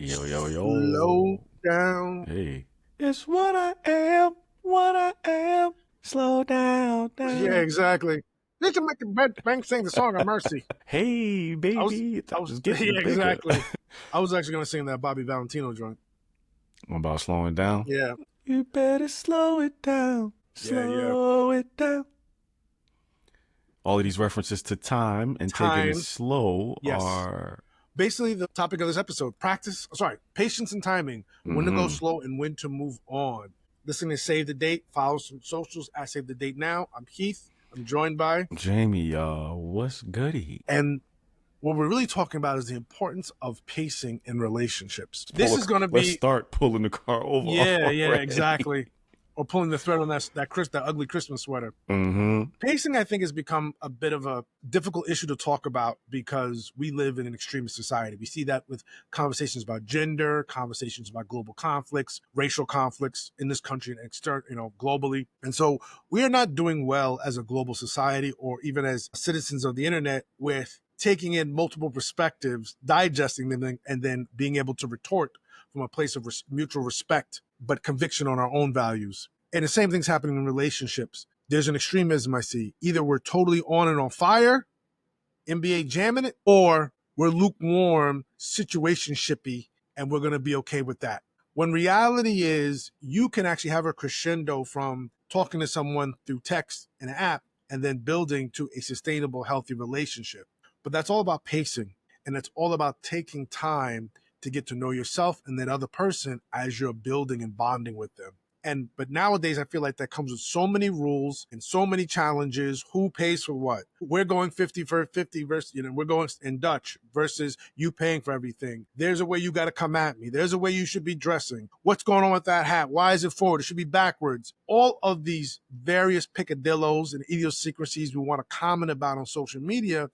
Yo, yo, Slow yo. down. Hey. It's what I am, what I am. Slow down, Yeah, down. exactly. They can make the bank sing the song of Mercy. Hey, I was, baby. I That was, was getting yeah, bigger. exactly. I was actually gonna sing that Bobby Valentino joint. I'm about slowing down. Yeah, You better slow it down. yeah. Slow it down. All of these references to time and taking it Time, slow yes. are. Basically, the topic of this episode: patience and timing. When to go Mm-hmm. slow and when to move on. Listening to Save the Date. Follow some socials at Save the Date Now. I'm Heath. I'm joined by, Jamie, what's goody? and what we're really talking about is the importance of pacing in relationships. This Pull a, is going to let's be, start pulling the car over yeah, already. exactly. Or pulling the thread on that ugly Christmas sweater. Mm-hmm. Pacing, I think, has become a bit of a difficult issue to talk about because we live in an extremist society. We see that with conversations about gender, conversations about global conflicts, racial conflicts in this country and globally. And so we are not doing well as a global society or even as citizens of the internet with taking in multiple perspectives, digesting them, and then being able to retort from a place of mutual respect, but conviction on our own values. And the same thing's happening in relationships. There's an extremism I see. Either we're totally on and on fire, NBA jamming it, or we're lukewarm, situationshipy, and we're going to be okay with that. When reality is, you can actually have a crescendo from talking to someone through text and an app and then building to a sustainable, healthy relationship. But that's all about pacing, and it's all about taking time to get to know yourself and that other person as you're building and bonding with them. But nowadays I feel like that comes with so many rules and so many challenges. Who pays for what? We're going 50 for 50 versus, we're going in Dutch versus you paying for everything. There's a way you got to come at me. There's a way you should be dressing. What's going on with that hat? Why is it forward? It should be backwards. All of these various picadillos and idiosyncrasies we want to comment about on social media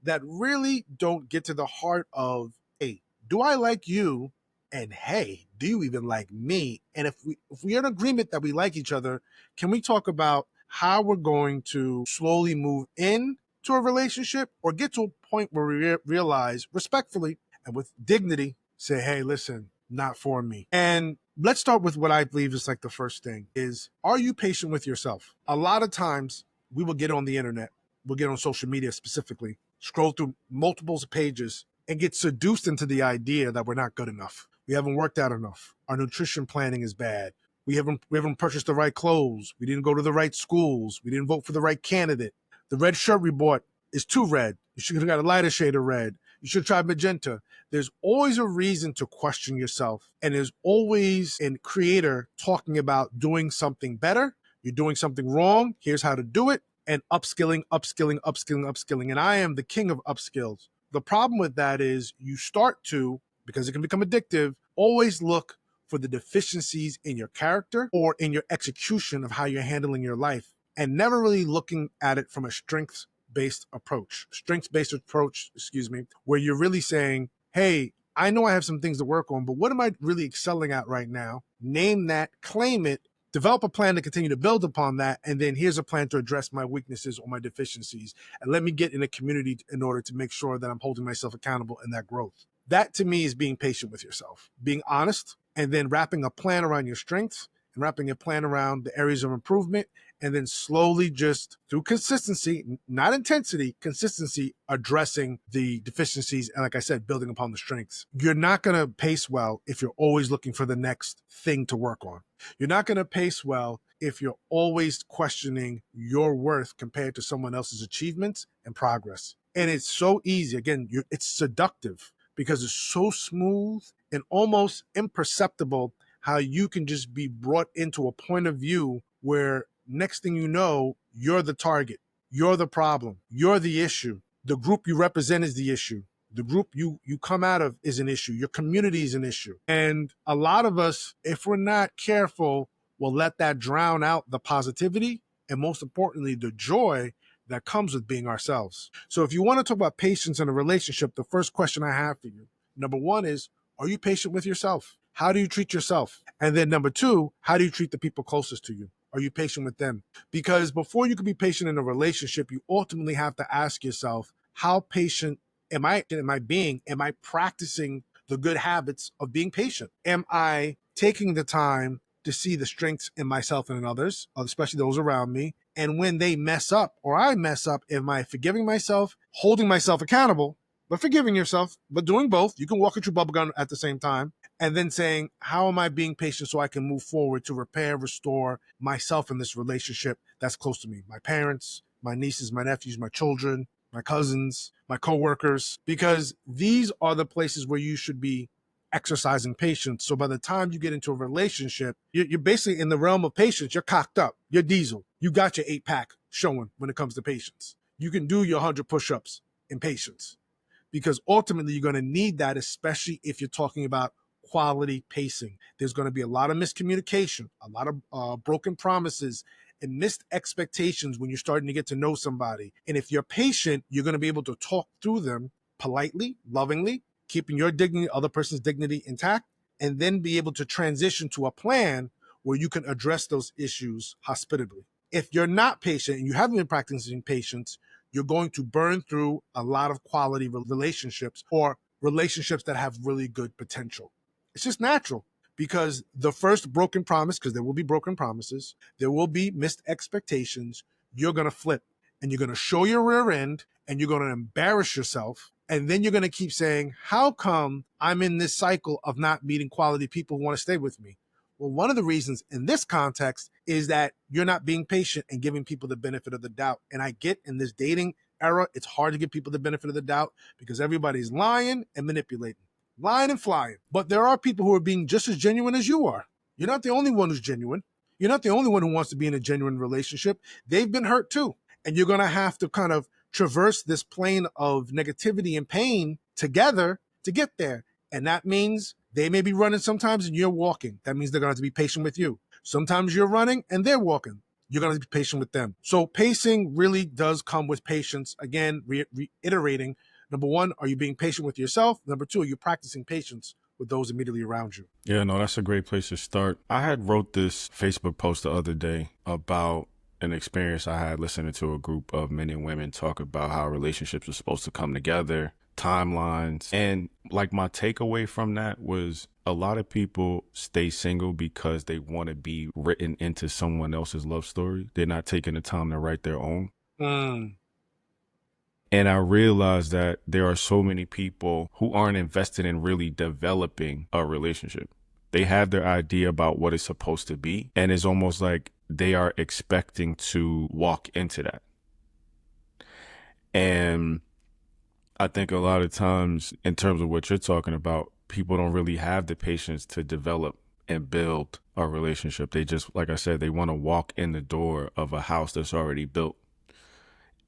that really don't get to the heart of, hey, do I like you? And hey, do you even like me? And if we're in agreement that we like each other, can we talk about how we're going to slowly move in to a relationship or get to a point where we realize respectfully and with dignity, say, hey, listen, not for me. And let's start with what I believe is like the first thing is, are you patient with yourself? A lot of times we will get on the internet, we'll get on social media specifically, scroll through multiples of pages and get seduced into the idea that we're not good enough. We haven't worked out enough. Our nutrition planning is bad. We haven't purchased the right clothes. We didn't go to the right schools. We didn't vote for the right candidate. The red shirt we bought is too red. You should have got a lighter shade of red. You should try magenta. There's always a reason to question yourself. And there's always a creator talking about doing something better. You're doing something wrong. Here's how to do it. And upskilling, upskilling, upskilling, upskilling. And I am the king of upskills. The problem with that is you start to, because it can become addictive, always look for the deficiencies in your character or in your execution of how you're handling your life and never really looking at it from a strengths-based approach, where you're really saying, hey, I know I have some things to work on, but what am I really excelling at right now? Name that, claim it, develop a plan to continue to build upon that, and then here's a plan to address my weaknesses or my deficiencies. And let me get in a community in order to make sure that I'm holding myself accountable in that growth. That to me is being patient with yourself, being honest, and then wrapping a plan around your strengths and wrapping a plan around the areas of improvement, and then slowly just through consistency, not intensity, consistency, addressing the deficiencies. And like I said, building upon the strengths. You're not going to pace well if you're always looking for the next thing to work on. You're not going to pace well if you're always questioning your worth compared to someone else's achievements and progress. And it's so easy. Again, it's seductive because it's so smooth and almost imperceptible how you can just be brought into a point of view where next thing you know, you're the target, you're the problem, you're the issue. The group you represent is the issue. The group you come out of is an issue. Your community is an issue. And a lot of us, if we're not careful, will let that drown out the positivity and most importantly, the joy that comes with being ourselves. So if you want to talk about patience in a relationship, the first question I have for you, number one is, are you patient with yourself? How do you treat yourself? And then number two, how do you treat the people closest to you? Are you patient with them? Because before you can be patient in a relationship, you ultimately have to ask yourself, how patient am I being? Am I practicing the good habits of being patient? Am I taking the time to see the strengths in myself and in others, especially those around me? And when they mess up or I mess up, am I forgiving myself, holding myself accountable, but forgiving yourself, but doing both? You can walk and chew bubblegum at the same time. And then saying, how am I being patient so I can move forward to repair, restore myself in this relationship that's close to me? My parents, my nieces, my nephews, my children, my cousins, my coworkers, because these are the places where you should be exercising patience. So by the time you get into a relationship, you're basically in the realm of patience. You're cocked up. You're diesel. You got your 8-pack showing when it comes to patience. You can do your 100 push-ups in patience, because ultimately you're going to need that, especially if you're talking about quality pacing. There's going to be a lot of miscommunication, a lot of broken promises and missed expectations when you're starting to get to know somebody. And if you're patient, you're going to be able to talk through them politely, lovingly, keeping your dignity, other person's dignity intact, and then be able to transition to a plan where you can address those issues hospitably. If you're not patient and you haven't been practicing patience, you're going to burn through a lot of quality relationships, or relationships that have really good potential. It's just natural, because the first broken promise, because there will be broken promises, there will be missed expectations, you're going to flip and you're going to show your rear end and you're going to embarrass yourself. And then you're going to keep saying, how come I'm in this cycle of not meeting quality people who want to stay with me? Well, one of the reasons in this context is that you're not being patient and giving people the benefit of the doubt. And I get, in this dating era, it's hard to give people the benefit of the doubt because everybody's lying and manipulating, lying and flying. But there are people who are being just as genuine as you are. You're not the only one who's genuine. You're not the only one who wants to be in a genuine relationship. They've been hurt too. And you're going to have to kind of traverse this plane of negativity and pain together to get there. And that means they may be running sometimes and you're walking. That means they're going to have to be patient with you. Sometimes you're running and they're walking. You're going to be patient with them. So pacing really does come with patience. Again, reiterating, number one, are you being patient with yourself? Number two, are you practicing patience with those immediately around you? Yeah, no, that's a great place to start. I had wrote this Facebook post the other day about an experience I had listening to a group of men and women talk about how relationships are supposed to come together, timelines. And like my takeaway from that was, a lot of people stay single because they want to be written into someone else's love story. They're not taking the time to write their own. And I realized that there are so many people who aren't invested in really developing a relationship. They have their idea about what it's supposed to be, and it's almost like they are expecting to walk into that. And I think a lot of times, in terms of what you're talking about, people don't really have the patience to develop and build a relationship. They just, like I said, they want to walk in the door of a house that's already built.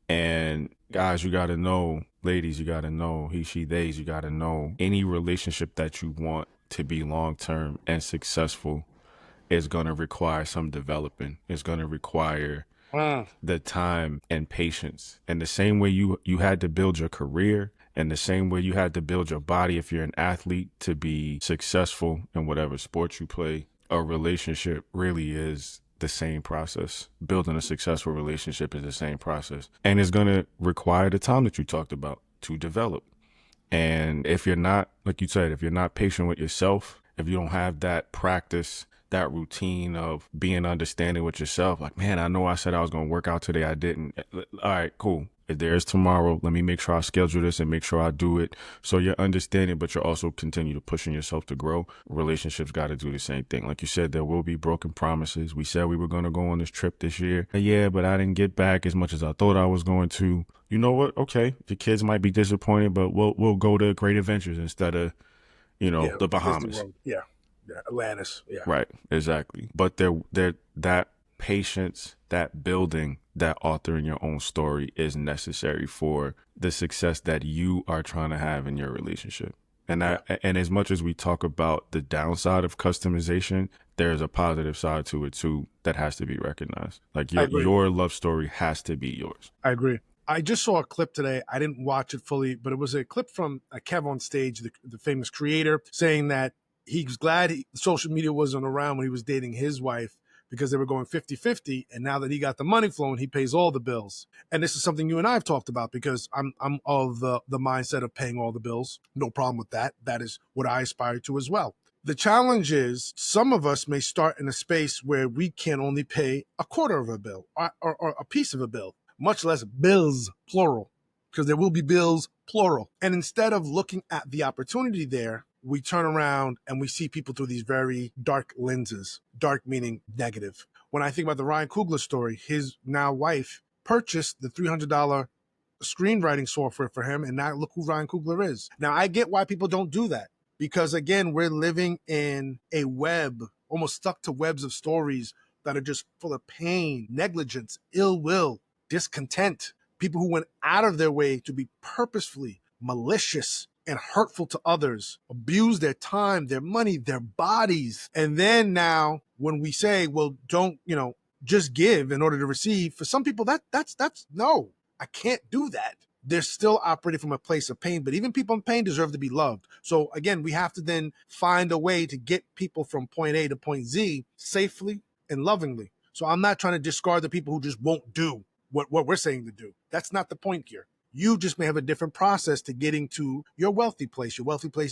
And guys, you got to know, ladies, you got to know, he, she, theys, you got to know, any relationship that you want to be long-term and successful is going to require some developing. It's going to require the time and patience. And the same way you had to build your career, and the same way you had to build your body if you're an athlete to be successful in whatever sport you play, a relationship really is the same process. Building a successful relationship is the same process. And it's going to require the time that you talked about to develop. And if you're not, like you said, if you're not patient with yourself, if you don't have that practice, that routine of being understanding with yourself, like, man, I know I said I was going to work out today. I didn't. All right, cool. If there's tomorrow, let me make sure I schedule this and make sure I do it. So you're understanding, but you're also continue to pushing yourself to grow. Relationships got to do the same thing. Like you said, there will be broken promises. We said we were going to go on this trip this year. Yeah, but I didn't get back as much as I thought I was going to. You know what? Okay, your kids might be disappointed, but we'll go to Great Adventures instead of, the Bahamas. Yeah, Atlantis. Yeah, right, exactly. But there that patience, that building, that authoring your own story is necessary for the success that you are trying to have in your relationship. And and as much as we talk about the downside of customization, there's a positive side to it too that has to be recognized. Like your love story has to be yours. I agree. I just saw a clip today. I didn't watch it fully, but it was a clip from Kev on Stage, the famous creator, saying that he's glad social media wasn't around when he was dating his wife, because they were going 50-50, and now that he got the money flowing, he pays all the bills. And this is something you and I have talked about, because I'm of the mindset of paying all the bills. No problem with that. That is what I aspire to as well. The challenge is some of us may start in a space where we can only pay a quarter of a bill or a piece of a bill, much less bills, plural, because there will be bills, plural. And instead of looking at the opportunity there, we turn around and we see people through these very dark lenses, dark meaning negative. When I think about the Ryan Coogler story, his now wife purchased the $300 screenwriting software for him, and now look who Ryan Coogler is. Now, I get why people don't do that, because again, we're living in a web, almost stuck to webs of stories that are just full of pain, negligence, ill will, discontent. People who went out of their way to be purposefully malicious and hurtful to others, abuse their time, their money, their bodies. And then now when we say, well, don't, just give in order to receive, for some people that's no, I can't do that. They're still operating from a place of pain, but even people in pain deserve to be loved. So again, we have to then find a way to get people from point A to point Z safely and lovingly. So I'm not trying to discard the people who just won't do what we're saying to do. That's not the point here. You just may have a different process to getting to your wealthy place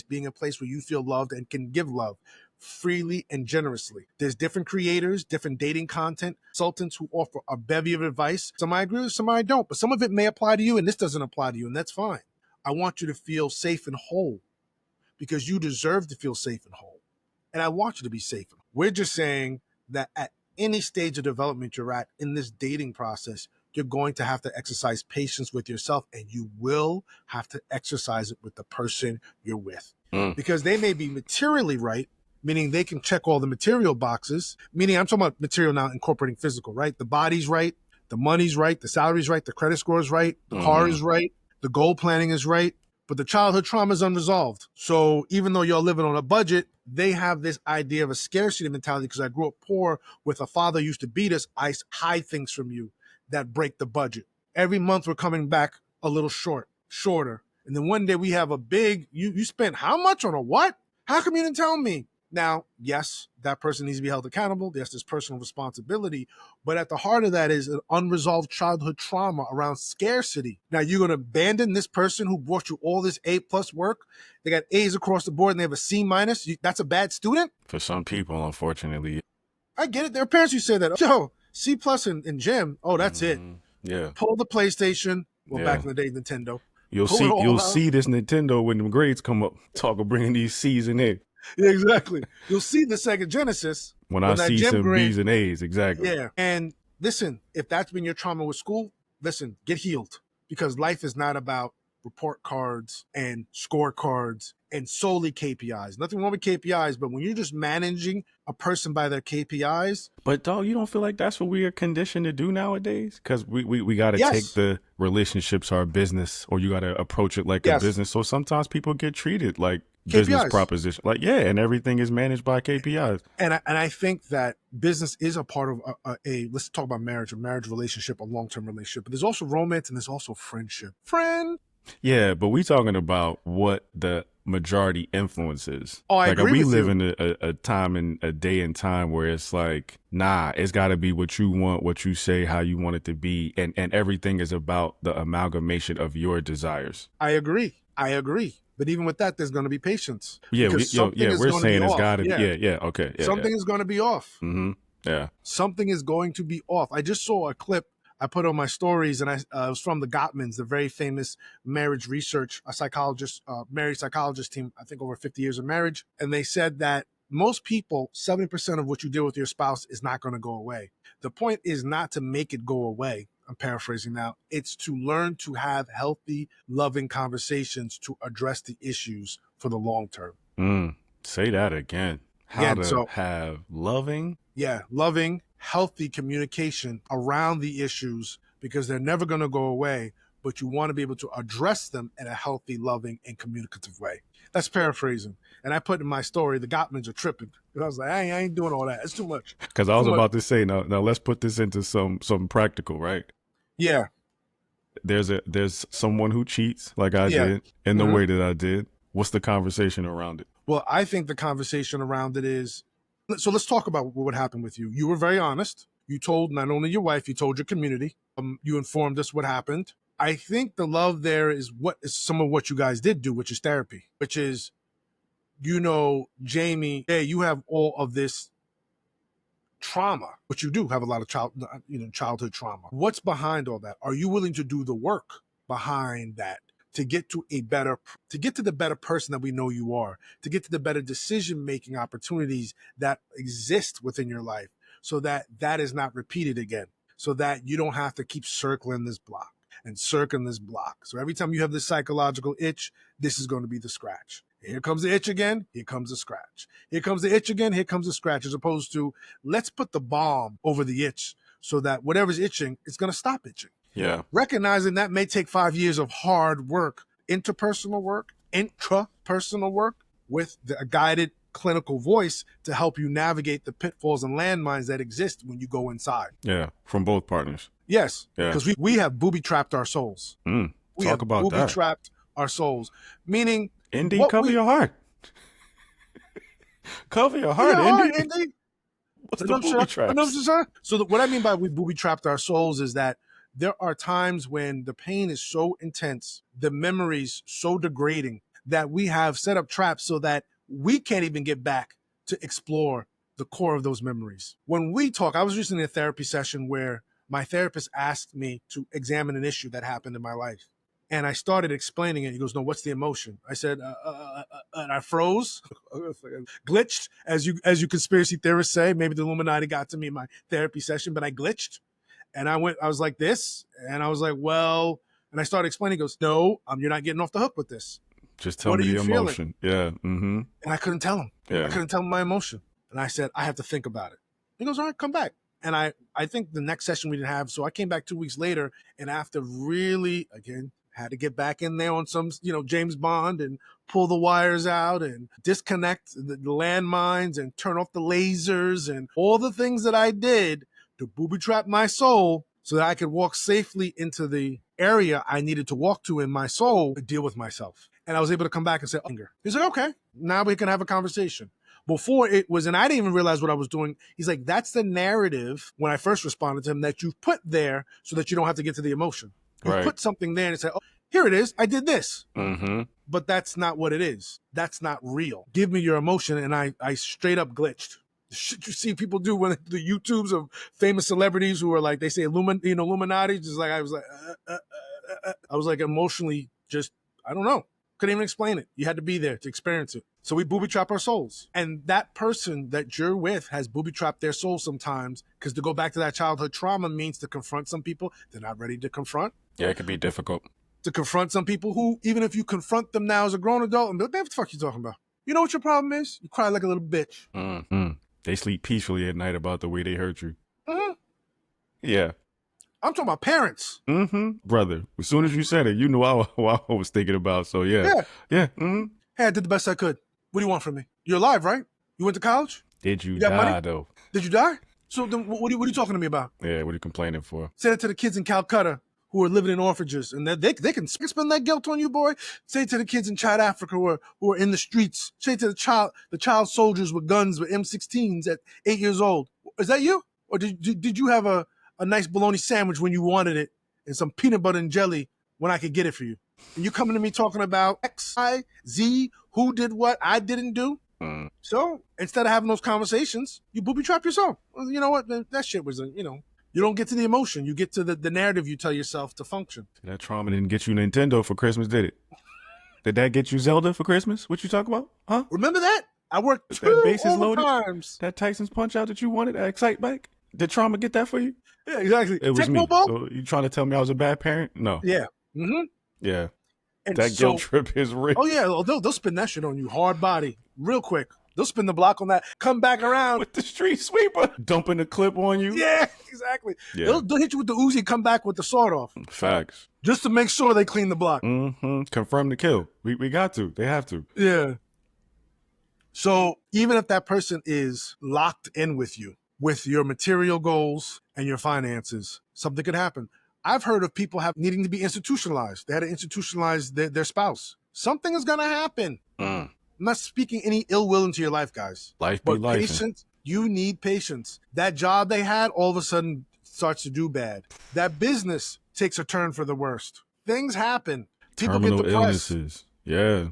being a place where you feel loved and can give love freely and generously. There's different creators, different dating content, consultants who offer a bevy of advice. Some I agree with, some I don't, but some of it may apply to you and this doesn't apply to you, and that's fine. I want you to feel safe and whole, because you deserve to feel safe and whole. And I want you to be safe. We're just saying that at any stage of development you're at in this dating process, you're going to have to exercise patience with yourself, and you will have to exercise it with the person you're with. Because they may be materially right, meaning they can check all the material boxes, meaning I'm talking about material now incorporating physical, right? The body's right, the money's right, the salary's right, the credit score is right, the car is right, the goal planning is right, but the childhood trauma is unresolved. So even though y'all living on a budget, they have this idea of a scarcity mentality, because I grew up poor with a father who used to beat us. I hide things from you that break the budget. Every month we're coming back a little shorter. And then one day we have a big, you spent how much on a what? How come you didn't tell me? Now, yes, that person needs to be held accountable. There's this personal responsibility. But at the heart of that is an unresolved childhood trauma around scarcity. Now, you're going to abandon this person who brought you all this A+ work. They got A's across the board and they have a C-. That's a bad student? For some people, unfortunately. I get it. There are parents who say that. Yo, C+ in gym, oh, that's it. Yeah. Pull the PlayStation. Well, back in the day, Nintendo. You'll see this Nintendo when the grades come up. Talk of bringing these C's in there. Yeah, exactly. You'll see the Sega Genesis. When I see some B's and A's, exactly. Yeah. And listen, if that's been your trauma with school, listen, get healed. Because life is not about report cards and scorecards and solely KPIs. Nothing wrong with KPIs, but when you're just managing a person by their KPIs. But dog, you don't feel like that's what we are conditioned to do nowadays? Because we got to take the relationships, our business, or you got to approach it like a business. So sometimes people get treated like business proposition, like, and everything is managed by KPIs. And I think that business is a part of let's talk about marriage, a marriage relationship, a long-term relationship. But there's also romance and there's also friendship. Yeah, but we talking about what the majority influences. Oh, I agree we with live you. in a time and a day and time where it's like, nah, it's got to be what you want, what you say, how you want it to be, and everything is about the amalgamation of your desires. I agree. But even with that, there's going to be patience. Yeah, we're saying it's got to be. Okay. Yeah, something is going to be off. Mm-hmm. Yeah. Something is going to be off. I just saw a clip I put on my stories, and it was from the Gottmans, the very famous marriage research, marriage psychologist team, I think over 50 years of marriage. And they said that most people, 70% of what you deal with your spouse is not going to go away. The point is not to make it go away. I'm paraphrasing now. It's to learn to have healthy, loving conversations to address the issues for the long term. Say that again. How to have loving? Yeah, loving, healthy communication around the issues, because they're never going to go away, but you want to be able to address them in a healthy, loving, and communicative way. That's paraphrasing. And I put in my story, the Gottmans are tripping. And I was like, I ain't doing all that. It's too much. Because I was about to say, now let's put this into some practical, right? Yeah. There's someone who cheats like I did in the way that I did. What's the conversation around it? Well, I think the conversation around it is, So let's talk about what happened with you. You were very honest. You told not only your wife, you told your community. You informed us what happened. I think the love there is what is some of what you guys did do, which is therapy, which is, Jamie, hey, you have all of this trauma, but you do have a lot of childhood trauma. What's behind all that? Are you willing to do the work behind that to get to the better person that we know you are, to get to the better decision-making opportunities that exist within your life, so that is not repeated again, so that you don't have to keep circling this block and circling this block. So every time you have this psychological itch, this is going to be the scratch. Here comes the itch again, here comes the scratch. Here comes the itch again, here comes the scratch, as opposed to let's put the balm over the itch so that whatever's itching, it's going to stop itching. Yeah. Recognizing that may take 5 years of hard work, interpersonal work, intrapersonal work, with a guided clinical voice to help you navigate the pitfalls and landmines that exist when you go inside. Yeah, from both partners. Yes, Yeah. because we have booby-trapped our souls. We Talk have about that. booby-trapped our souls, meaning... Indy, cover your heart. Cover your heart, Indy. What's the booby traps? So what I mean by we booby-trapped our souls is that there are times when the pain is so intense, the memories so degrading, that we have set up traps so that we can't even get back to explore the core of those memories. When we talk, I was recently in a therapy session where my therapist asked me to examine an issue that happened in my life. And I started explaining it. He goes, no, what's the emotion? I said, and I froze, glitched, as you conspiracy theorists say. Maybe the Illuminati got to me in my therapy session, but I glitched. And I was like this, and I was like, well, and I started explaining. He goes, no, you're not getting off the hook with this. Just tell me the emotion. Yeah. And I couldn't tell him. Yeah. I couldn't tell him my emotion. And I said, I have to think about it. He goes, all right, come back. And I think the next session we didn't have, so I came back 2 weeks later, and after really, again, had to get back in there on some, James Bond and pull the wires out and disconnect the landmines and turn off the lasers and all the things that I did to booby trap my soul so that I could walk safely into the area I needed to walk to in my soul to deal with myself. And I was able to come back and say, anger. He's like, okay, now we can have a conversation. Before it was, and I didn't even realize what I was doing. He's like, that's the narrative when I first responded to him that you've put there so that you don't have to get to the emotion. You put something there and say, oh, here it is. I did this. Mm-hmm. But that's not what it is. That's not real. Give me your emotion. And I straight up glitched. The shit you see people do when the YouTubes of famous celebrities who are like, they say Illuminati, just like I was like emotionally just, I don't know. Couldn't even explain it. You had to be there to experience it. So we booby trap our souls. And that person that you're with has booby trapped their soul sometimes, because to go back to that childhood trauma means to confront some people they're not ready to confront. Yeah, it can be difficult. To confront some people who, even if you confront them now as a grown adult, and be like, what the fuck are you talking about? You know what your problem is? You cry like a little bitch. Mm-hmm. They sleep peacefully at night about the way they hurt you. Mm-hmm. Yeah. I'm talking about parents. Mm-hmm. Brother, as soon as you said it, you knew what I was thinking about. So, yeah. Yeah. Mm-hmm. Hey, I did the best I could. What do you want from me? You're alive, right? You went to college? Did you die, money? Though? Did you die? So then what are you talking to me about? Yeah, what are you complaining for? Say it to the kids in Calcutta who are living in orphanages, and they can spend that guilt on you, boy. Say it to the kids in Chad Africa who are in the streets. Say it to the child soldiers with guns with M16s at 8 years old. Is that you? Or did you have a nice bologna sandwich when you wanted it and some peanut butter and jelly when I could get it for you? And you coming to me talking about X, Y, Z, who did what I didn't do? So instead of having those conversations, you booby trap yourself. Well, you know what? That shit was, you don't get to the emotion. You get to the narrative you tell yourself to function. That trauma didn't get you Nintendo for Christmas, did it? Did that get you Zelda for Christmas? What you talk about? Huh? Remember that? I worked that bases loaded times. That Tyson's Punch Out that you wanted at Excite Bike? Did trauma get that for you? Yeah, exactly. It was me. So you trying to tell me I was a bad parent? No. Yeah. Mm-hmm. Yeah. And that guilt trip is real. Oh, yeah. They'll spin that shit on you. Hard body. Real quick. They'll spin the block on that. Come back around. With the street sweeper. Dumping the clip on you. Yeah, exactly. Yeah. They'll hit you with the Uzi, come back with the sword off. Facts. Just to make sure they clean the block. Mm-hmm. Confirm the kill. We got to. They have to. Yeah. So even if that person is locked in with you, with your material goals and your finances, something could happen. I've heard of people needing to be institutionalized. They had to institutionalize their spouse. Something is going to happen. I'm not speaking any ill will into your life, guys. Life be life. You need patience. That job they had all of a sudden starts to do bad. That business takes a turn for the worst. Things happen. People get Terminal depressed. illnesses. Yeah.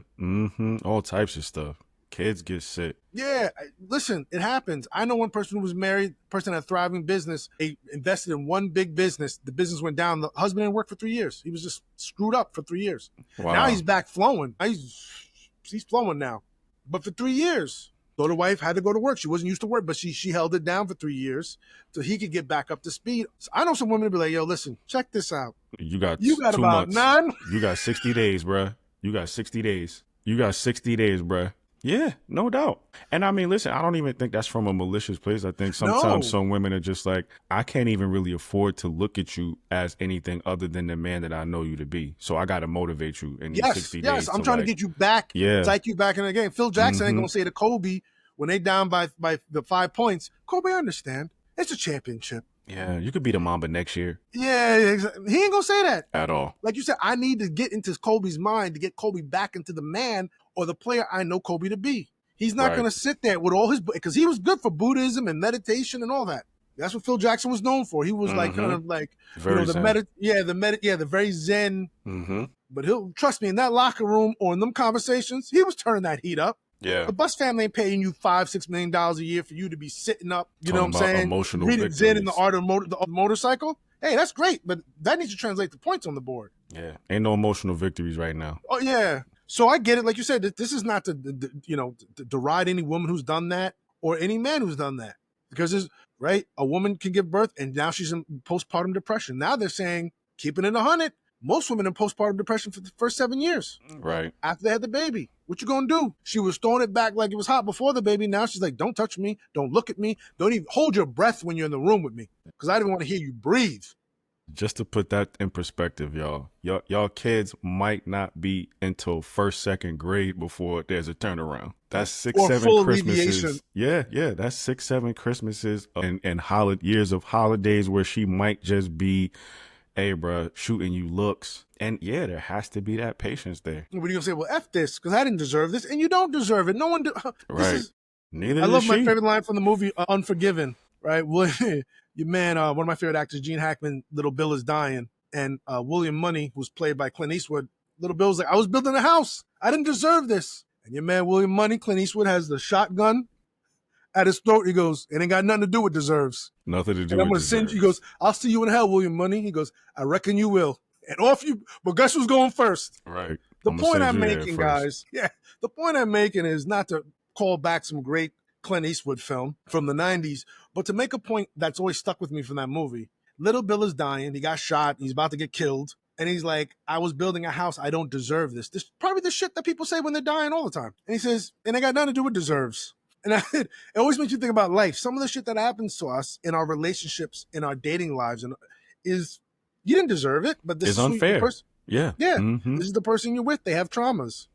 All types of stuff. Kids get sick. Yeah, listen, it happens. I know one person who was married, person had a thriving business. They invested in one big business. The business went down. The husband didn't work for 3 years. He was just screwed up for 3 years. Wow. Now he's back flowing. He's flowing now. But for 3 years, so the wife had to go to work. She wasn't used to work, but she held it down for 3 years so he could get back up to speed. So I know some women will be like, yo, listen, check this out. You got 2 about months. None. You got 60 days, bruh. You got 60 days. You got 60 days, bruh. Yeah, no doubt. And I mean, listen, I don't even think that's from a malicious place. I think sometimes some women are just like, I can't even really afford to look at you as anything other than the man that I know you to be. So I got to motivate you in these 60 days. Yes, I'm trying to get you back, psych you back in the game. Phil Jackson ain't going to say to Kobe when they down by the 5 points, Kobe, I understand. It's a championship. Yeah, you could be the Mamba next year. Yeah, exactly. He ain't going to say that. At all. Like you said, I need to get into Kobe's mind to get Kobe back into the man or the player I know Kobe to be. He's not going to sit there with all his, because he was good for Buddhism and meditation and all that. That's what Phil Jackson was known for. He was like kind of like, very zen. the very zen. But he'll trust me in that locker room or in them conversations, he was turning that heat up. Yeah. The bus family ain't paying you $5-6 million a year for you to be sitting up. You know what I'm saying? Emotional reading Zen in the art of the motorcycle. Hey, that's great, but that needs to translate to points on the board. Yeah, ain't no emotional victories right now. Oh yeah. So I get it. Like you said, this is not to deride any woman who's done that or any man who's done that, because there's right. A woman can give birth and now she's in postpartum depression. Now they're saying keeping it 100. Most women in postpartum depression for the first 7 years. Right. After they had the baby. What you gonna do? She was throwing it back like it was hot before the baby. Now she's like, don't touch me. Don't look at me. Don't even hold your breath when you're in the room with me. Because I didn't want to hear you breathe. Just to put that in perspective, y'all kids might not be until first, second grade before there's a turnaround. That's 6-7 Christmases. Yeah, that's 6-7 Christmases and years of holidays where she might just be, hey, bro, shooting you looks. And yeah, there has to be that patience there. What are you gonna say? Well, F this, because I didn't deserve this, and you don't deserve it. No one. Right. Neither. I love my favorite line from the movie Unforgiven. Right. Well, your man, one of my favorite actors, Gene Hackman. Little Bill is dying, and William Money, who's played by Clint Eastwood. Little Bill's like, I was building a house. I didn't deserve this. And your man, William Money, Clint Eastwood, has the shotgun at his throat. He goes, it ain't got nothing to do with deserves. Nothing to do and I'm with gonna send you. He goes, I'll see you in hell, William Money. He goes, I reckon you will. And off you, but guess who's going first? Right. The point I'm making, guys, the point I'm making is not to call back some great Clint Eastwood film from the 90s, but to make a point that's always stuck with me from that movie. Little Bill is dying. He got shot. He's about to get killed. And he's like, I was building a house. I don't deserve this. This is probably the shit that people say when they're dying all the time. And he says, and it got nothing to do with deserves. And it always makes you think about life. Some of the shit that happens to us in our relationships, in our dating lives, is you didn't deserve it, but this is is unfair. Yeah. This is the person you're with. They have traumas.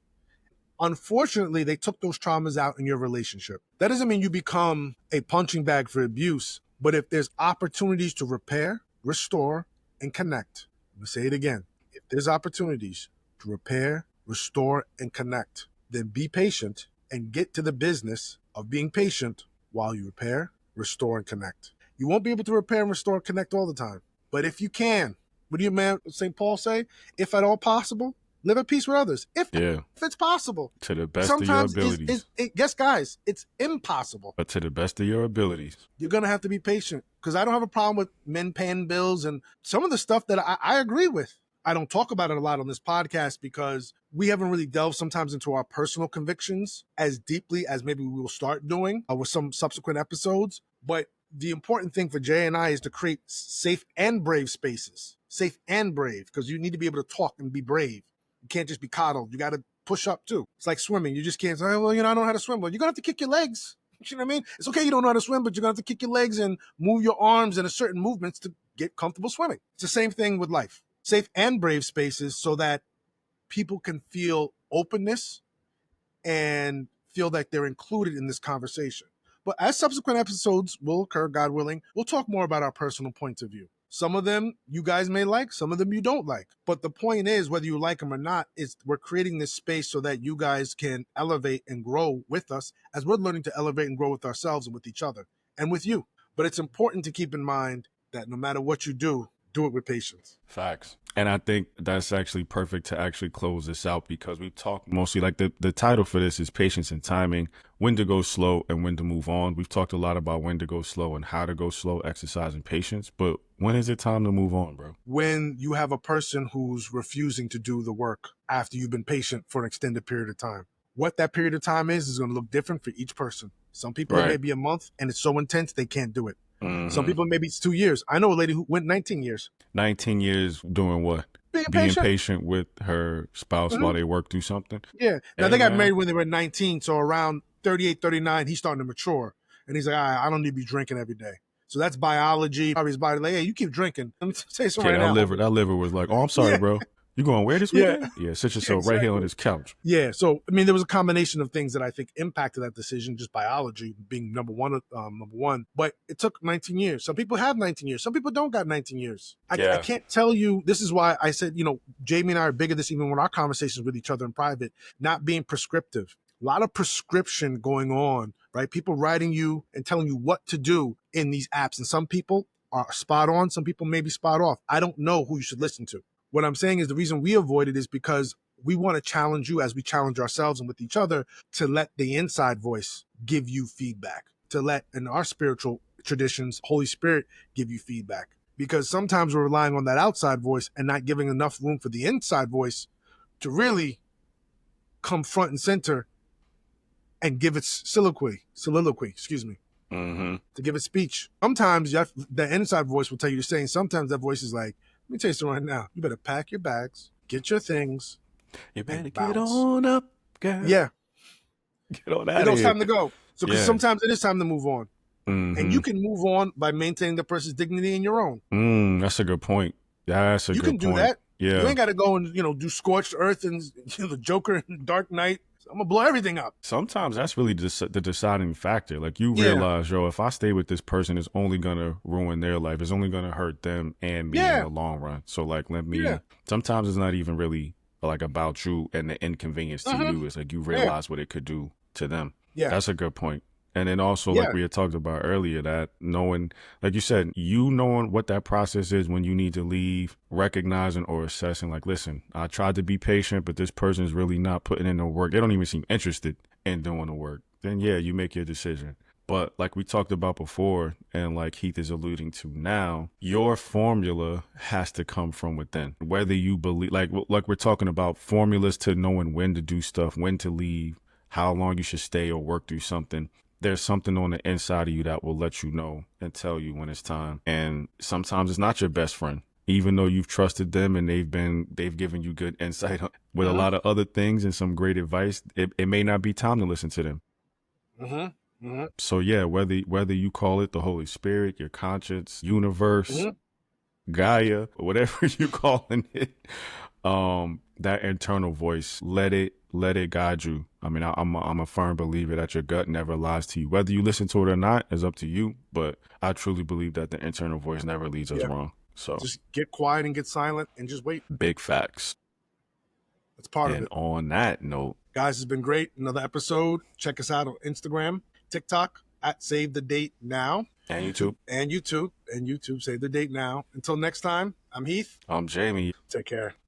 Unfortunately, they took those traumas out in your relationship. That doesn't mean you become a punching bag for abuse, but if there's opportunities to repair, restore, and connect, I'm going to say it again. If there's opportunities to repair, restore, and connect, then be patient and get to the business of being patient while you repair, restore, and connect. You won't be able to repair and restore and connect all the time, but if you can, what do you man St. Paul say? If at all possible, live at peace with others. If it's possible. To the best of your abilities. Yes, guys, it's impossible. But to the best of your abilities. You're going to have to be patient, because I don't have a problem with men paying bills and some of the stuff that I agree with. I don't talk about it a lot on this podcast because we haven't really delved sometimes into our personal convictions as deeply as maybe we will start doing with some subsequent episodes. But the important thing for Jay and I is to create safe and brave spaces. Safe and brave, because you need to be able to talk and be brave. You can't just be coddled. You got to push up too. It's like swimming. You just can't say, well, I don't know how to swim. Well, you're going to have to kick your legs. You know what I mean? It's okay you don't know how to swim, but you're going to have to kick your legs and move your arms in a certain movements to get comfortable swimming. It's the same thing with life. Safe and brave spaces so that people can feel openness and feel like they're included in this conversation. But as subsequent episodes will occur, God willing, we'll talk more about our personal points of view. Some of them you guys may like, some of them you don't like. But the point is, whether you like them or not, is we're creating this space so that you guys can elevate and grow with us as we're learning to elevate and grow with ourselves and with each other and with you. But it's important to keep in mind that no matter what you do it with patience. Facts. And I think that's actually perfect to actually close this out, because we've talked mostly, like the title for this is Patience and Timing, when to go slow and when to move on. We've talked a lot about when to go slow and how to go slow, exercising patience. But when is it time to move on, bro? When you have a person who's refusing to do the work after you've been patient for an extended period of time. What that period of time is going to look different for each person. Some people it may be a month and it's so intense they can't do it. Some people, maybe it's 2 years. I know a lady who went 19 years. 19 years doing what? Being patient with her spouse while they work through something? Yeah. Now, they got married when they were 19, so around 38, 39, he's starting to mature. And he's like, all right, I don't need to be drinking every day. So that's biology. His body, like, hey, you keep drinking. Let me say something right now. That liver was like, oh, I'm sorry, bro. You going where this weekend? Yeah, sit yourself right here on this couch. Yeah, so, I mean, there was a combination of things that I think impacted that decision, just biology being number one. But it took 19 years. Some people have 19 years. Some people don't got 19 years. I can't tell you. This is why I said, Jamie and I are big at this, even with our conversations with each other in private, not being prescriptive. A lot of prescription going on, right? People writing you and telling you what to do in these apps. And some people are spot on. Some people may be spot off. I don't know who you should listen to. What I'm saying is the reason we avoid it is because we want to challenge you as we challenge ourselves and with each other to let the inside voice give you feedback, to let, in our spiritual traditions, Holy Spirit give you feedback. Because sometimes we're relying on that outside voice and not giving enough room for the inside voice to really come front and center and give its soliloquy, to give its speech. Sometimes the inside voice will tell you to say, and sometimes that voice is like, let me tell you something right now. You better pack your bags, get your things. You better get on up, girl. Yeah. Get on out of here. It's time to go. So because sometimes it is time to move on. And you can move on by maintaining the person's dignity and your own. That's a good point. That's a good point. You can do that. Yeah. You ain't got to go and, do Scorched Earth and the Joker and Dark Knight. I'm going to blow everything up. Sometimes that's really the deciding factor. Like, you realize, if I stay with this person, it's only going to ruin their life. It's only going to hurt them and me in the long run. So, like, sometimes it's not even really, like, about you and the inconvenience to you. It's like you realize what it could do to them. Yeah. That's a good point. And then also, like we had talked about earlier, that knowing, like you said, knowing what that process is when you need to leave, recognizing or assessing, like, listen, I tried to be patient, but this person is really not putting in the work. They don't even seem interested in doing the work. Then, you make your decision. But like we talked about before, and like Heath is alluding to now, your formula has to come from within. Whether you believe, like we're talking about formulas to knowing when to do stuff, when to leave, how long you should stay or work through something. There's something on the inside of you that will let you know and tell you when it's time. And sometimes it's not your best friend, even though you've trusted them and they've given you good insight with a lot of other things and some great advice. It may not be time to listen to them. So whether you call it the Holy Spirit, your conscience, universe, Gaia, whatever you're calling it, that internal voice, let it guide you. I mean, I'm a firm believer that your gut never lies to you. Whether you listen to it or not is up to you, but I truly believe that the internal voice never leads us wrong. So just get quiet and get silent and just wait. Big facts. That's part of it. And on that note, guys, it's been great. Another episode. Check us out on Instagram, TikTok at Save the Date Now. And YouTube. And YouTube. Save the Date Now. Until next time, I'm Heath. I'm Jamie. Take care.